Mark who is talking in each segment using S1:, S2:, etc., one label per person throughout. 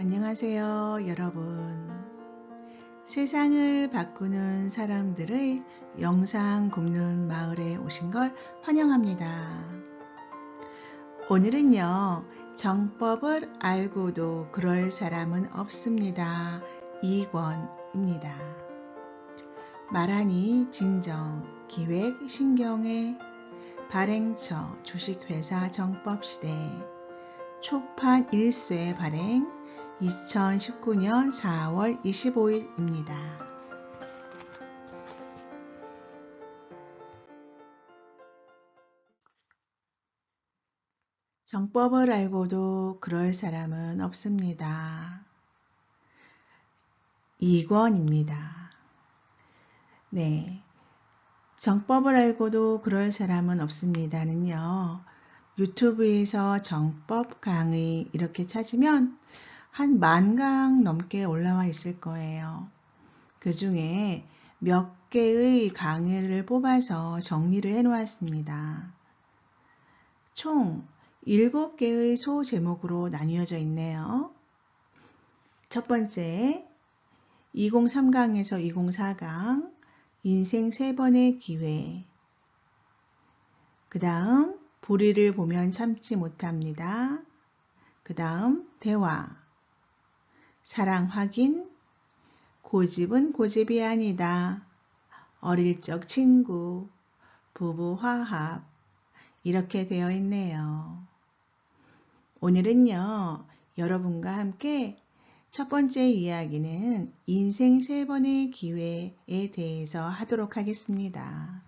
S1: 안녕하세요, 여러분. 세상을 바꾸는 사람들의 영상 굽는 마을에 오신 걸 환영합니다. 오늘은요, 정법을 알고도 그럴 사람은 없습니다. 이권입니다. 말하니 진정, 기획, 신경의 발행처, 주식회사 정법시대, 초판 1쇄 발행 2019년 4월 25일입니다. 정법을 알고도 그럴 사람은 없습니다. 2권입니다. 네. 정법을 알고도 그럴 사람은 없습니다는요. 유튜브에서 정법 강의 이렇게 찾으면 한 10,000강 넘게 올라와 있을 거예요. 그 중에 몇 개의 강의를 뽑아서 정리를 해 놓았습니다. 총 7개의 소제목으로 나뉘어져 있네요. 첫 번째, 203강에서 204강, 인생 3번의 기회. 그 다음, 불의를 보면 참지 못합니다. 그 다음, 대화. 사랑 확인. 고집은 고집이 아니다. 어릴 적 친구. 부부 화합. 이렇게 되어 있네요. 오늘은요, 여러분과 함께 첫 번째 이야기는 인생 3번의 기회에 대해서 하도록 하겠습니다.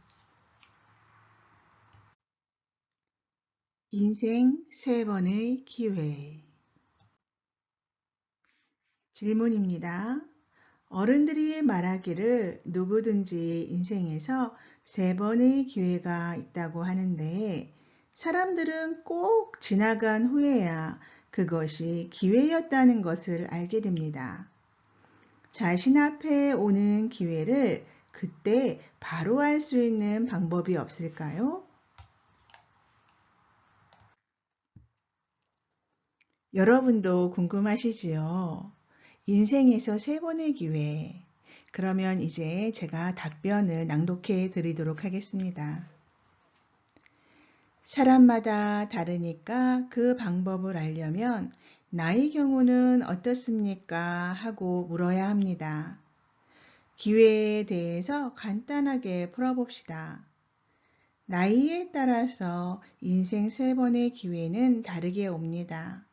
S1: 인생 3번의 기회. 질문입니다. 어른들이 말하기를 누구든지 인생에서 3번의 기회가 있다고 하는데 사람들은 꼭 지나간 후에야 그것이 기회였다는 것을 알게 됩니다. 자신 앞에 오는 기회를 그때 바로 알 수 있는 방법이 없을까요? 여러분도 궁금하시지요? 인생에서 3번의 기회. 그러면 이제 제가 답변을 낭독해 드리도록 하겠습니다. 사람마다 다르니까 그 방법을 알려면 나의 경우는 어떻습니까? 하고 물어야 합니다. 기회에 대해서 간단하게 풀어봅시다. 나이에 따라서 인생 3번의 기회는 다르게 옵니다.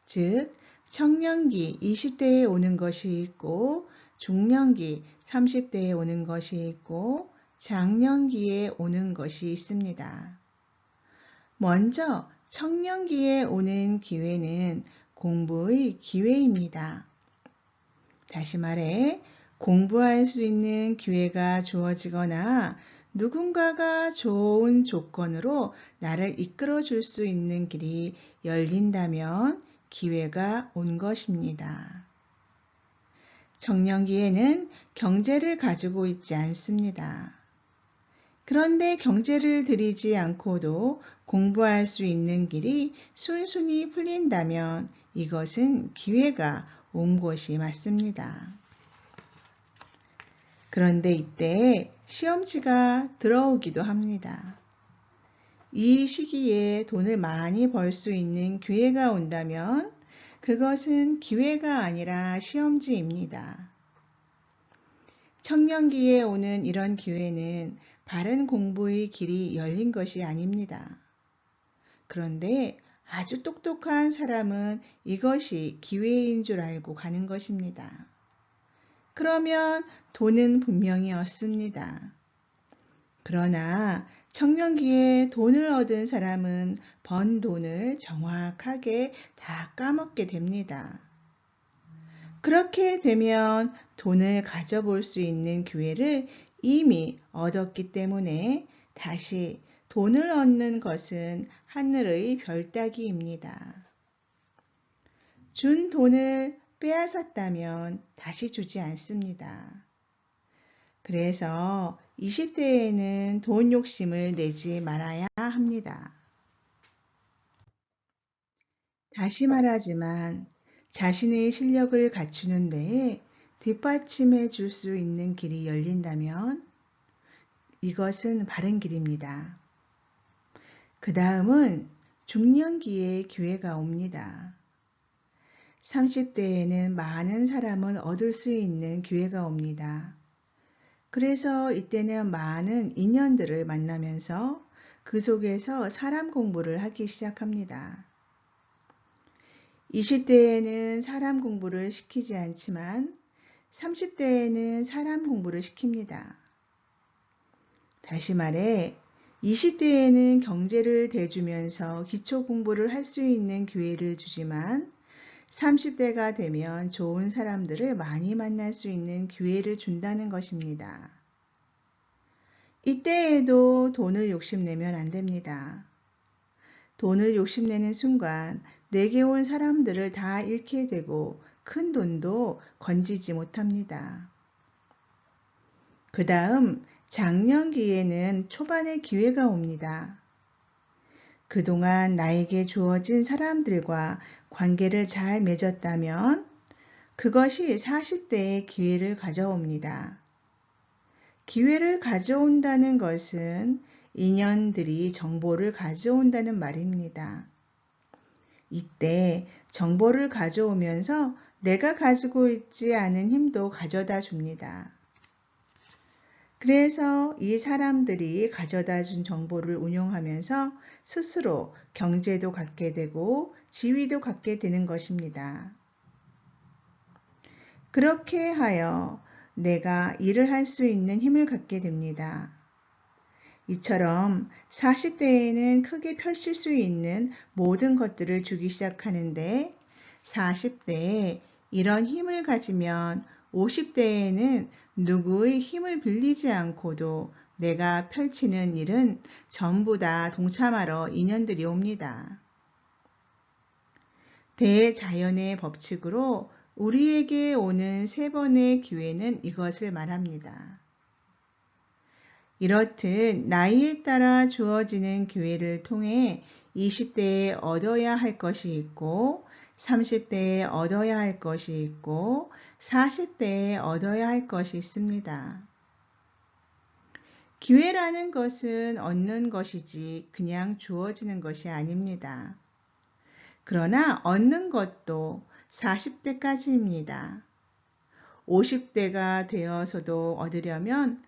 S1: 즉, 청년기 20대에 오는 것이 있고, 중년기 30대에 오는 것이 있고, 장년기에 오는 것이 있습니다. 먼저 청년기에 오는 기회는 공부의 기회입니다. 다시 말해 공부할 수 있는 기회가 주어지거나 누군가가 좋은 조건으로 나를 이끌어 줄 수 있는 길이 열린다면 기회가 온 것입니다. 청년기에는 경제를 가지고 있지 않습니다. 그런데 경제를 들이지 않고도 공부할 수 있는 길이 순순히 풀린다면 이것은 기회가 온 것이 맞습니다. 그런데 이때 시험지가 들어오기도 합니다. 이 시기에 돈을 많이 벌 수 있는 기회가 온다면 그것은 기회가 아니라 시험지입니다. 청년기에 오는 이런 기회는 바른 공부의 길이 열린 것이 아닙니다. 그런데 아주 똑똑한 사람은 이것이 기회인 줄 알고 가는 것입니다. 그러면 돈은 분명히 얻습니다. 그러나 청년기에 돈을 얻은 사람은 번 돈을 정확하게 다 까먹게 됩니다. 그렇게 되면 돈을 가져볼 수 있는 기회를 이미 얻었기 때문에 다시 돈을 얻는 것은 하늘의 별 따기입니다. 준 돈을 빼앗았다면 다시 주지 않습니다. 그래서 20대에는 돈 욕심을 내지 말아야 합니다. 다시 말하지만 자신의 실력을 갖추는 데에 뒷받침해 줄 수 있는 길이 열린다면 이것은 바른 길입니다. 그 다음은 중년기에 기회가 옵니다. 30대에는 많은 사람을 얻을 수 있는 기회가 옵니다. 그래서 이때는 많은 인연들을 만나면서 그 속에서 사람 공부를 하기 시작합니다. 20대에는 사람 공부를 시키지 않지만 30대에는 사람 공부를 시킵니다. 다시 말해 20대에는 경제를 대주면서 기초 공부를 할 수 있는 기회를 주지만 30대가 되면 좋은 사람들을 많이 만날 수 있는 기회를 준다는 것입니다. 이때에도 돈을 욕심내면 안 됩니다. 돈을 욕심내는 순간 내게 온 사람들을 다 잃게 되고 큰 돈도 건지지 못합니다. 그 다음 장년기에는 초반의 기회가 옵니다. 그동안 나에게 주어진 사람들과 관계를 잘 맺었다면 그것이 40대의 기회를 가져옵니다. 기회를 가져온다는 것은 인연들이 정보를 가져온다는 말입니다. 이때 정보를 가져오면서 내가 가지고 있지 않은 힘도 가져다 줍니다. 그래서 이 사람들이 가져다 준 정보를 운용하면서 스스로 경제도 갖게 되고 지위도 갖게 되는 것입니다. 그렇게 하여 내가 일을 할 수 있는 힘을 갖게 됩니다. 이처럼 40대에는 크게 펼칠 수 있는 모든 것들을 주기 시작하는데 40대에 이런 힘을 가지면 50대에는 누구의 힘을 빌리지 않고도 내가 펼치는 일은 전부 다 동참하러 인연들이 옵니다. 대자연의 법칙으로 우리에게 오는 3번의 기회는 이것을 말합니다. 이렇듯 나이에 따라 주어지는 기회를 통해 20대에 얻어야 할 것이 있고 30대에 얻어야 할 것이 있고 40대에 얻어야 할 것이 있습니다. 기회라는 것은 얻는 것이지 그냥 주어지는 것이 아닙니다. 그러나 얻는 것도 40대까지입니다. 50대가 되어서도 얻으려면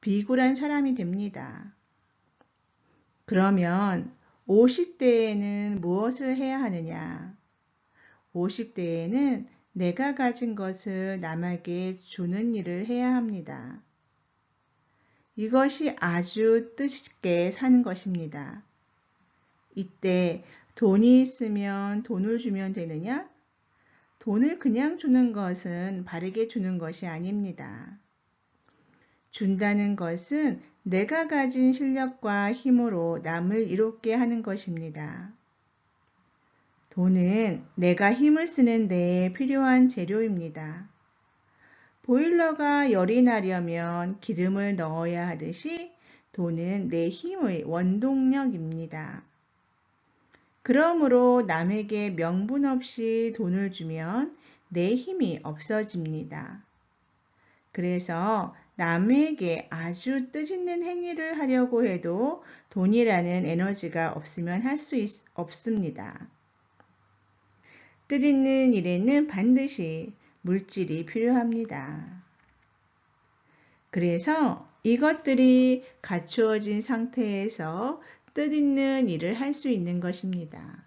S1: 비굴한 사람이 됩니다. 그러면 50대에는 무엇을 해야 하느냐? 50대에는 내가 가진 것을 남에게 주는 일을 해야 합니다. 이것이 아주 뜻있게 사는 것입니다. 이때 돈이 있으면 돈을 주면 되느냐? 돈을 그냥 주는 것은 바르게 주는 것이 아닙니다. 준다는 것은 내가 가진 실력과 힘으로 남을 이롭게 하는 것입니다. 돈은 내가 힘을 쓰는 데에 필요한 재료입니다. 보일러가 열이 나려면 기름을 넣어야 하듯이 돈은 내 힘의 원동력입니다. 그러므로 남에게 명분 없이 돈을 주면 내 힘이 없어집니다. 그래서 남에게 아주 뜻있는 행위를 하려고 해도 돈이라는 에너지가 없으면 할 수 없습니다. 뜻있는 일에는 반드시 물질이 필요합니다. 그래서 이것들이 갖추어진 상태에서 뜻있는 일을 할 수 있는 것입니다.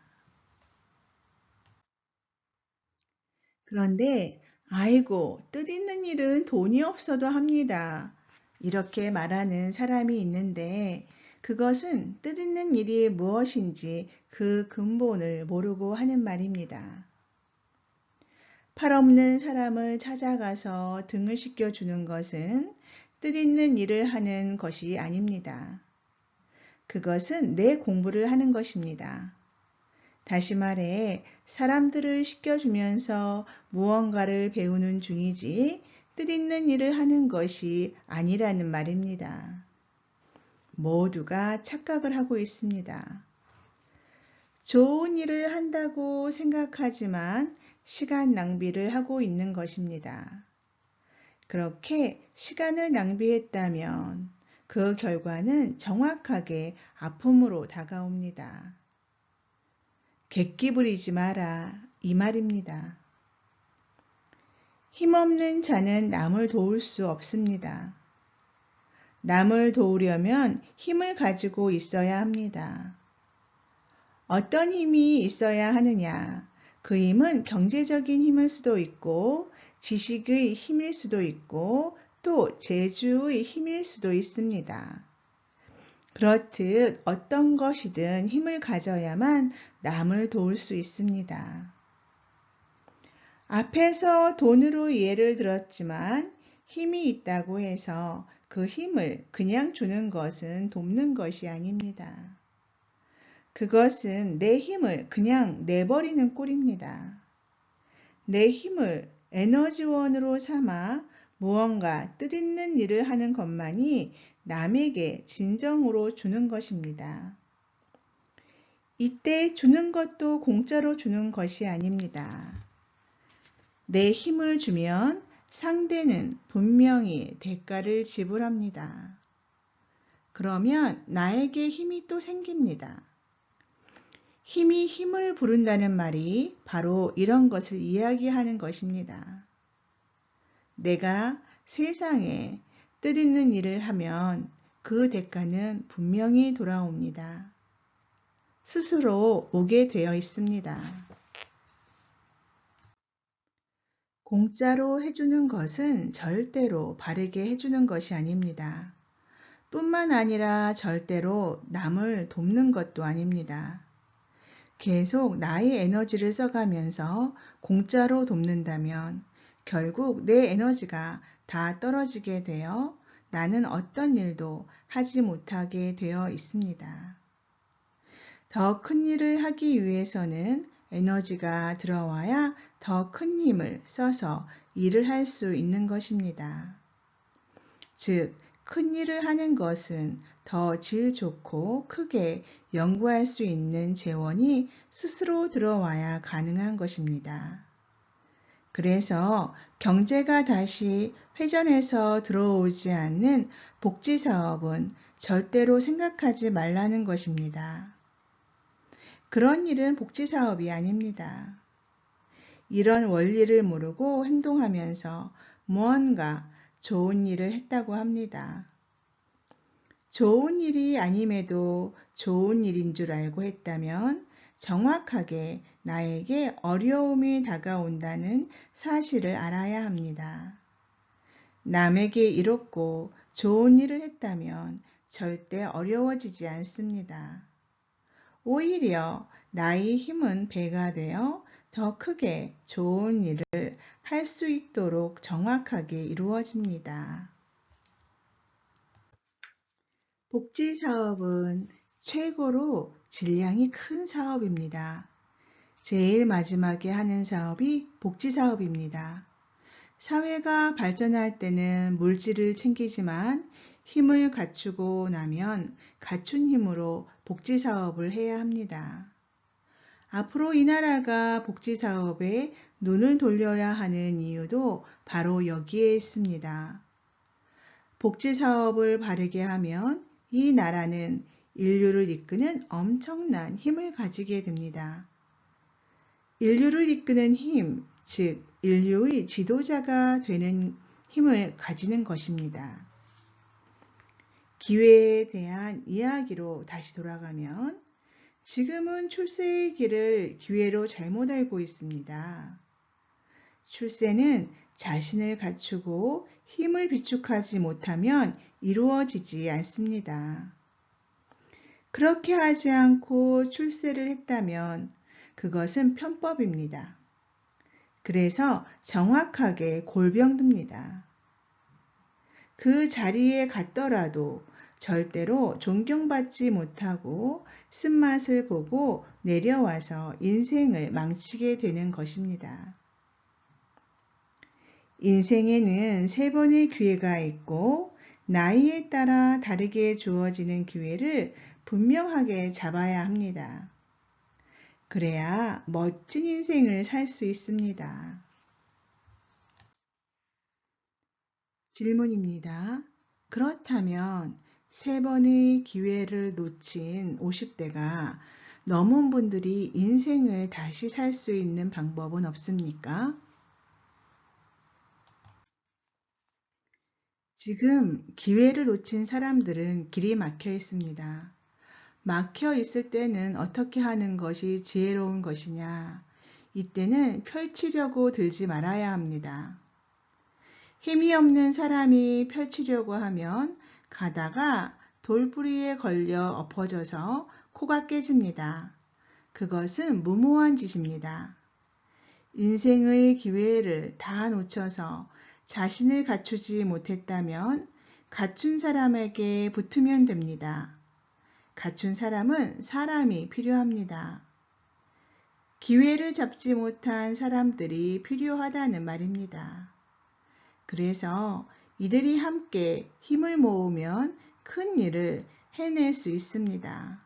S1: 그런데 아이고, 뜻있는 일은 돈이 없어도 합니다. 이렇게 말하는 사람이 있는데 그것은 뜻있는 일이 무엇인지 그 근본을 모르고 하는 말입니다. 팔 없는 사람을 찾아가서 등을 씻겨주는 것은 뜻있는 일을 하는 것이 아닙니다. 그것은 내 공부를 하는 것입니다. 다시 말해 사람들을 씻겨주면서 무언가를 배우는 중이지 뜻있는 일을 하는 것이 아니라는 말입니다. 모두가 착각을 하고 있습니다. 좋은 일을 한다고 생각하지만 시간 낭비를 하고 있는 것입니다. 그렇게 시간을 낭비했다면 그 결과는 정확하게 아픔으로 다가옵니다. 객기 부리지 마라, 이 말입니다. 힘없는 자는 남을 도울 수 없습니다. 남을 도우려면 힘을 가지고 있어야 합니다. 어떤 힘이 있어야 하느냐? 그 힘은 경제적인 힘일 수도 있고, 지식의 힘일 수도 있고, 또 재주의 힘일 수도 있습니다. 그렇듯 어떤 것이든 힘을 가져야만 남을 도울 수 있습니다. 앞에서 돈으로 예를 들었지만 힘이 있다고 해서 그 힘을 그냥 주는 것은 돕는 것이 아닙니다. 그것은 내 힘을 그냥 내버리는 꼴입니다. 내 힘을 에너지원으로 삼아 무언가 뜻있는 일을 하는 것만이 남에게 진정으로 주는 것입니다. 이때 주는 것도 공짜로 주는 것이 아닙니다. 내 힘을 주면 상대는 분명히 대가를 지불합니다. 그러면 나에게 힘이 또 생깁니다. 힘이 힘을 부른다는 말이 바로 이런 것을 이야기하는 것입니다. 내가 세상에 뜻있는 일을 하면 그 대가는 분명히 돌아옵니다. 스스로 오게 되어 있습니다. 공짜로 해주는 것은 절대로 바르게 해주는 것이 아닙니다. 뿐만 아니라 절대로 남을 돕는 것도 아닙니다. 계속 나의 에너지를 써가면서 공짜로 돕는다면 결국 내 에너지가 다 떨어지게 되어 나는 어떤 일도 하지 못하게 되어 있습니다. 더 큰 일을 하기 위해서는 에너지가 들어와야 더 큰 힘을 써서 일을 할 수 있는 것입니다. 즉, 큰 일을 하는 것은 더 질 좋고 크게 연구할 수 있는 재원이 스스로 들어와야 가능한 것입니다. 그래서 경제가 다시 회전해서 들어오지 않는 복지사업은 절대로 생각하지 말라는 것입니다. 그런 일은 복지사업이 아닙니다. 이런 원리를 모르고 행동하면서 무언가 좋은 일을 했다고 합니다. 좋은 일이 아님에도 좋은 일인 줄 알고 했다면 정확하게 나에게 어려움이 다가온다는 사실을 알아야 합니다. 남에게 이롭고 좋은 일을 했다면 절대 어려워지지 않습니다. 오히려 나의 힘은 배가 되어 더 크게 좋은 일을 할 수 있도록 정확하게 이루어집니다. 복지사업은 최고로 질량이 큰 사업입니다. 제일 마지막에 하는 사업이 복지사업입니다. 사회가 발전할 때는 물질을 챙기지만 힘을 갖추고 나면 갖춘 힘으로 복지사업을 해야 합니다. 앞으로 이 나라가 복지사업에 눈을 돌려야 하는 이유도 바로 여기에 있습니다. 복지사업을 바르게 하면 이 나라는 인류를 이끄는 엄청난 힘을 가지게 됩니다. 인류를 이끄는 힘, 즉 인류의 지도자가 되는 힘을 가지는 것입니다. 기회에 대한 이야기로 다시 돌아가면 지금은 출세의 길을 기회로 잘못 알고 있습니다. 출세는 자신을 갖추고 힘을 비축하지 못하면 이루어지지 않습니다. 그렇게 하지 않고 출세를 했다면 그것은 편법입니다. 그래서 정확하게 골병듭니다. 그 자리에 갔더라도 절대로 존경받지 못하고 쓴맛을 보고 내려와서 인생을 망치게 되는 것입니다. 인생에는 3번의 기회가 있고 나이에 따라 다르게 주어지는 기회를 분명하게 잡아야 합니다. 그래야 멋진 인생을 살 수 있습니다. 질문입니다. 그렇다면 3번의 기회를 놓친 50대가 넘은 분들이 인생을 다시 살 수 있는 방법은 없습니까? 지금 기회를 놓친 사람들은 길이 막혀 있습니다. 막혀 있을 때는 어떻게 하는 것이 지혜로운 것이냐? 이때는 펼치려고 들지 말아야 합니다. 힘이 없는 사람이 펼치려고 하면 가다가 돌부리에 걸려 엎어져서 코가 깨집니다. 그것은 무모한 짓입니다. 인생의 기회를 다 놓쳐서 자신을 갖추지 못했다면 갖춘 사람에게 붙으면 됩니다. 갖춘 사람은 사람이 필요합니다. 기회를 잡지 못한 사람들이 필요하다는 말입니다. 그래서 이들이 함께 힘을 모으면 큰 일을 해낼 수 있습니다.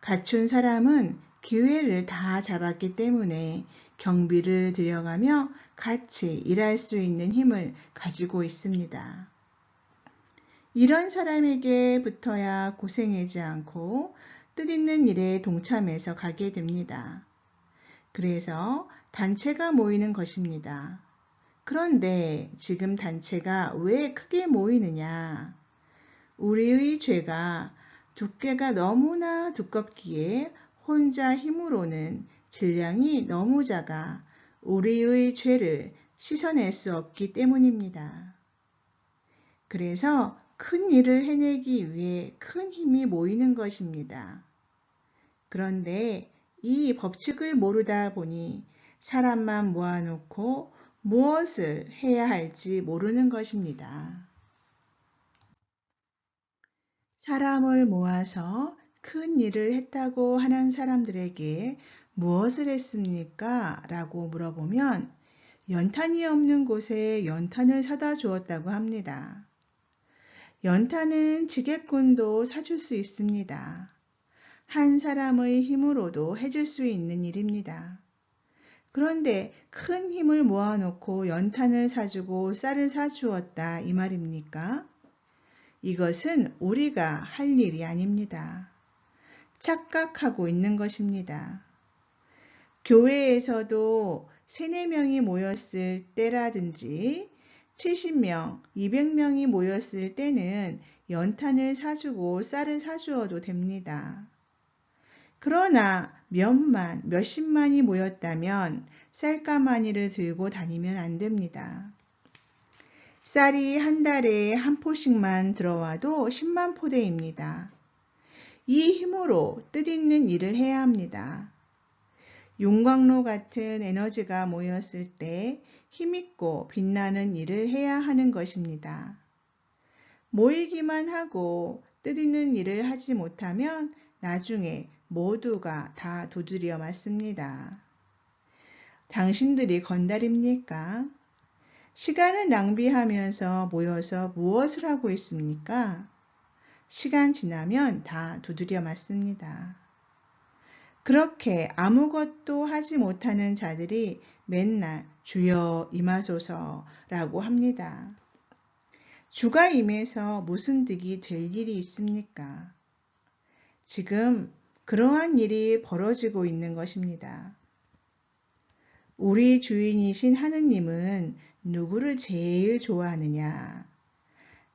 S1: 갖춘 사람은 기회를 다 잡았기 때문에 경비를 들여가며 같이 일할 수 있는 힘을 가지고 있습니다. 이런 사람에게 붙어야 고생하지 않고 뜻있는 일에 동참해서 가게 됩니다. 그래서 단체가 모이는 것입니다. 그런데 지금 단체가 왜 크게 모이느냐? 우리의 죄가 두께가 너무나 두껍기에 혼자 힘으로는 질량이 너무 작아 우리의 죄를 씻어낼 수 없기 때문입니다. 그래서 큰 일을 해내기 위해 큰 힘이 모이는 것입니다. 그런데 이 법칙을 모르다 보니 사람만 모아놓고 무엇을 해야 할지 모르는 것입니다. 사람을 모아서 큰 일을 했다고 하는 사람들에게 무엇을 했습니까? 라고 물어보면 연탄이 없는 곳에 연탄을 사다 주었다고 합니다. 연탄은 지게꾼도 사줄 수 있습니다. 한 사람의 힘으로도 해줄 수 있는 일입니다. 그런데 큰 힘을 모아놓고 연탄을 사주고 쌀을 사주었다 이 말입니까? 이것은 우리가 할 일이 아닙니다. 착각하고 있는 것입니다. 교회에서도 3, 4명이 모였을 때라든지 70명, 200명이 모였을 때는 연탄을 사주고 쌀을 사주어도 됩니다. 그러나 몇십만이 모였다면 쌀가마니를 들고 다니면 안 됩니다. 쌀이 한 달에 한 포씩만 들어와도 10만 포대입니다. 이 힘으로 뜻있는 일을 해야 합니다. 용광로 같은 에너지가 모였을 때 힘있고 빛나는 일을 해야 하는 것입니다. 모이기만 하고 뜻있는 일을 하지 못하면 나중에 모두가 다 두드려 맞습니다. 당신들이 건달입니까? 시간을 낭비하면서 모여서 무엇을 하고 있습니까? 시간 지나면 다 두드려 맞습니다. 그렇게 아무것도 하지 못하는 자들이 맨날 주여 임하소서라고 합니다. 주가 임해서 무슨 득이 될 일이 있습니까? 지금 그러한 일이 벌어지고 있는 것입니다. 우리 주인이신 하느님은 누구를 제일 좋아하느냐?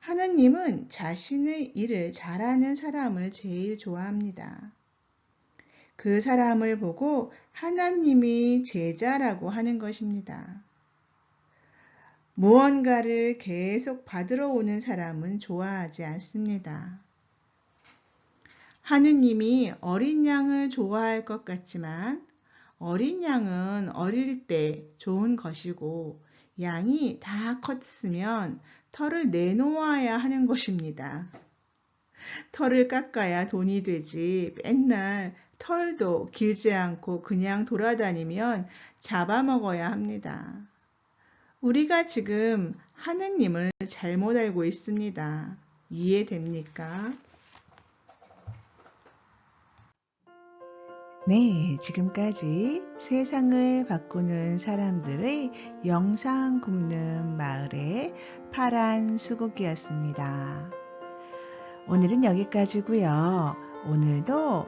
S1: 하느님은 자신의 일을 잘하는 사람을 제일 좋아합니다. 그 사람을 보고 하나님이 제자라고 하는 것입니다. 무언가를 계속 받으러 오는 사람은 좋아하지 않습니다. 하느님이 어린 양을 좋아할 것 같지만 어린 양은 어릴 때 좋은 것이고 양이 다 컸으면 털을 내놓아야 하는 것입니다. 털을 깎아야 돈이 되지 맨날 털도 길지 않고 그냥 돌아다니면 잡아먹어야 합니다. 우리가 지금 하느님을 잘못 알고 있습니다. 이해됩니까? 네, 지금까지 세상을 바꾸는 사람들의 영상 굽는 마을의 파란 수국이었습니다. 오늘은 여기까지고요. 오늘도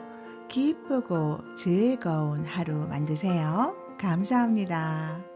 S1: 기쁘고 즐거운 하루 만드세요. 감사합니다.